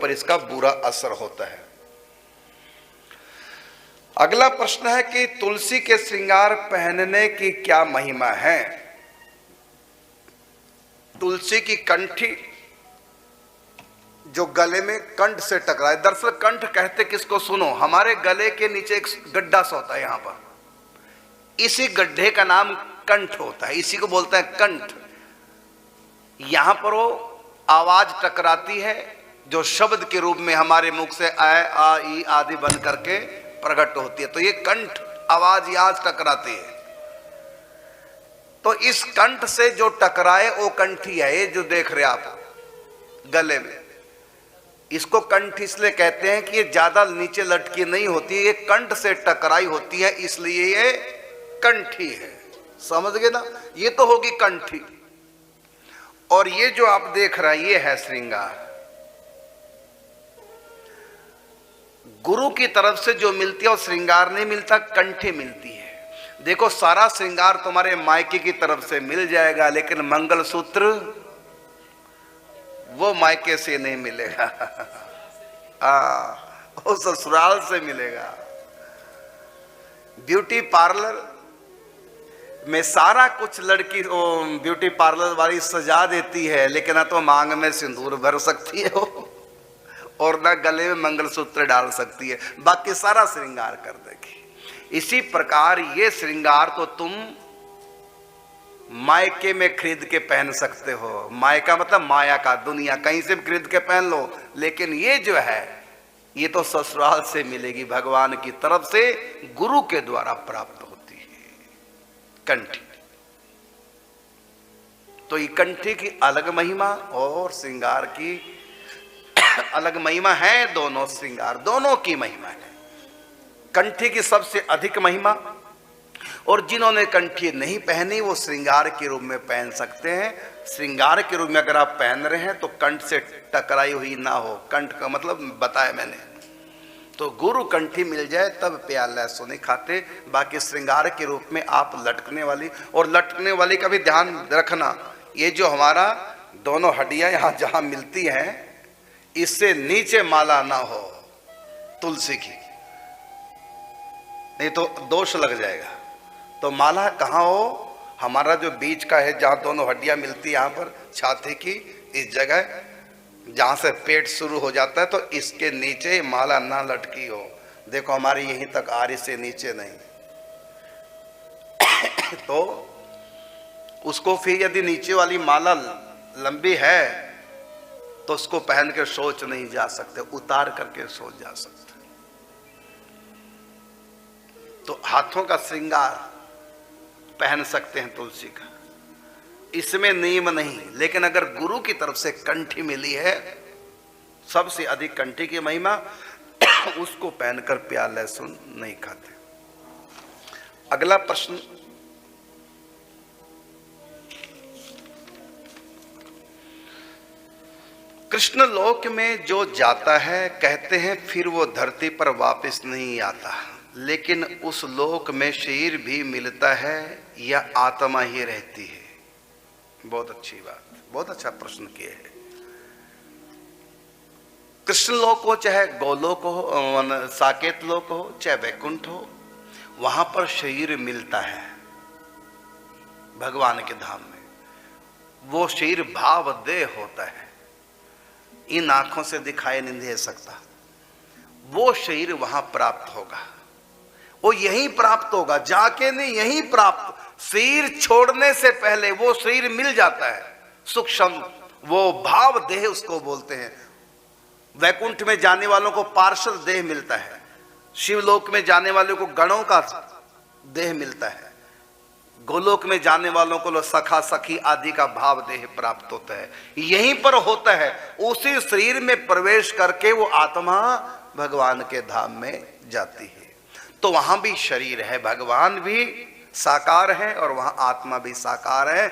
पर इसका बुरा असर होता है। अगला प्रश्न है कि तुलसी के श्रृंगार पहनने की क्या महिमा है। तुलसी की कंठी जो गले में कंठ से टकराए, दरअसल कंठ कहते किसको सुनो, हमारे गले के नीचे एक गड्ढा सा होता है, यहां पर इसी गड्ढे का नाम कंठ होता है, इसी को बोलते हैं कंठ। यहां पर वो आवाज टकराती है जो शब्द के रूप में हमारे मुख से आ ई आदि बन करके प्रकट होती है, तो ये कंठ आवाज यहां टकराती है। तो इस कंठ से जो टकराए वो कंठी है, ये जो देख रहे आप गले में, इसको कंठ इसलिए कहते हैं कि ये ज्यादा नीचे लटकी नहीं होती, ये कंठ से टकराई होती है, इसलिए ये कंठी है। समझ गए ना, ये तो होगी कंठी। और ये जो आप देख रहे हैं ये है श्रृंगार। गुरु की तरफ से जो मिलती है वो श्रृंगार नहीं मिलता, कंठी मिलती है। देखो सारा श्रृंगार तुम्हारे मायके की तरफ से मिल जाएगा, लेकिन मंगलसूत्र वो मायके से नहीं मिलेगा, वो ससुराल से मिलेगा। ब्यूटी पार्लर में सारा कुछ लड़की ब्यूटी पार्लर वाली सजा देती है, लेकिन ना तो मांग में सिंदूर भर सकती है वो, और ना गले में मंगलसूत्र डाल सकती है, बाकी सारा श्रृंगार कर देगी। इसी प्रकार ये श्रृंगार तो तुम मायके में खरीद के पहन सकते हो, मायका मतलब माया का, दुनिया, कहीं से भी खरीद के पहन लो, लेकिन ये जो है ये तो ससुराल से मिलेगी, भगवान की तरफ से गुरु के द्वारा प्राप्त होती है कंठी। तो ये कंठी की अलग महिमा और श्रृंगार की अलग महिमा है, दोनों श्रृंगार दोनों की महिमा है। कंठी की सबसे अधिक महिमा, और जिन्होंने कंठी नहीं पहनी वो श्रृंगार के रूप में पहन सकते हैं। श्रृंगार के रूप में अगर आप पहन रहे हैं तो कंठ से टकराई हुई ना हो, कंठ का मतलब बताया मैंने, तो गुरु कंठी मिल जाए तब प्याला लहसुन नहीं खाते। बाकी श्रृंगार के रूप में आप लटकने वाली, और लटकने वाली का भी ध्यान रखना, ये जो हमारा दोनों हड्डियां यहां जहां मिलती हैं इससे नीचे माला ना हो तुलसी की, नहीं तो दोष लग जाएगा। तो माला कहाँ हो, हमारा जो बीच का है जहाँ दोनों हड्डियां मिलती है, यहाँ पर छाती की इस जगह जहाँ से पेट शुरू हो जाता है, तो इसके नीचे माला ना लटकी हो। देखो हमारी यहीं तक आ रही, से नीचे नहीं। तो उसको फिर यदि नीचे वाली माला लंबी है तो उसको पहन के सोच नहीं जा सकते, उतार करके सोच जा सकते। तो हाथों का श्रृंगार पहन सकते हैं तुलसी का, इसमें नियम नहीं, लेकिन अगर गुरु की तरफ से कंठी मिली है, सबसे अधिक कंठी की महिमा, उसको पहनकर प्याज लहसुन नहीं खाते। अगला प्रश्न, कृष्ण लोक में जो जाता है कहते हैं फिर वो धरती पर वापस नहीं आता, लेकिन उस लोक में शरीर भी मिलता है या आत्मा ही रहती है। बहुत अच्छी बात, बहुत अच्छा प्रश्न किए है। कृष्ण लोक हो चाहे गोलोक हो, साकेत लोक हो चाहे वैकुंठ हो, वहां पर शरीर मिलता है भगवान के धाम में। वो शरीर भाव देह होता है, इन आंखों से दिखाई नहीं दे सकता। वो शरीर वहां प्राप्त होगा, वो यहीं प्राप्त होगा, जाके नहीं, यहीं प्राप्त। शरीर छोड़ने से पहले वो शरीर मिल जाता है सूक्ष्म, वो भाव देह उसको बोलते हैं। वैकुंठ में जाने वालों को पार्षद देह मिलता है, शिवलोक में जाने वालों को गणों का देह मिलता है, गोलोक में जाने वालों को सखा सखी आदि का भाव देह प्राप्त होता है। यहीं पर होता है, उसी शरीर में प्रवेश करके वो आत्मा भगवान के धाम में जाती है। तो वहां भी शरीर है, भगवान भी साकार है और वहां आत्मा भी साकार है।